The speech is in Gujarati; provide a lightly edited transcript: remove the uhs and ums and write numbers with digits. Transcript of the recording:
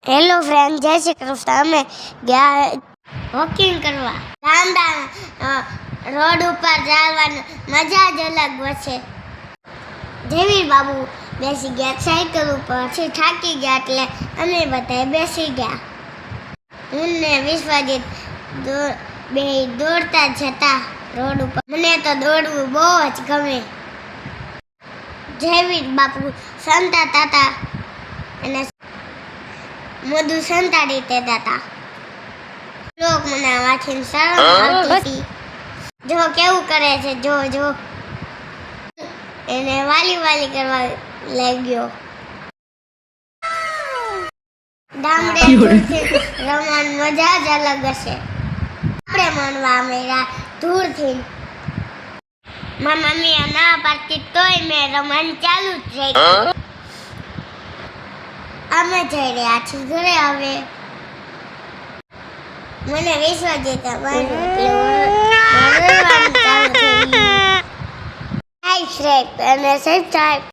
હેલો ફ્રેન્ડ, જય શ્રી કૃષ્ણ. અમે ગયા વોકિંગ કરવા. ગામડા રોડ ઉપર ચાલવાની મજા જ અલગ હોય છે. જેવી બાબુ બેસી ગયા સાયકલ ઉપર, પછી થાકી ગયા એટલે અમે બધા બેસી ગયા. હું ને વિશ્વજીત બે દોડતા જતા રોડ ઉપર. મને તો દોડવું બહુ જ ગમે. જેવી બાપુ સંતાતા હતા અને મોઢું સંતાડી દેતા હતા. લોક મને વાંચીને શરમ આવતી હતી. જો કેવું કરે છે, જો એને વાલી કરવા લાગ્યો. ગામડે રમવાની મજા જ અલગ હશે. આપણે મનવા મેળા દૂરથી. મારી મમ્મી ના પાડતી તોય મેં રમવાનું ચાલુ જ રાખ્યું. અમે જઈ રહ્યા છીએ ઘરે. હવે મને વિશ્વજીત અને સબસ્ક્રાઇબ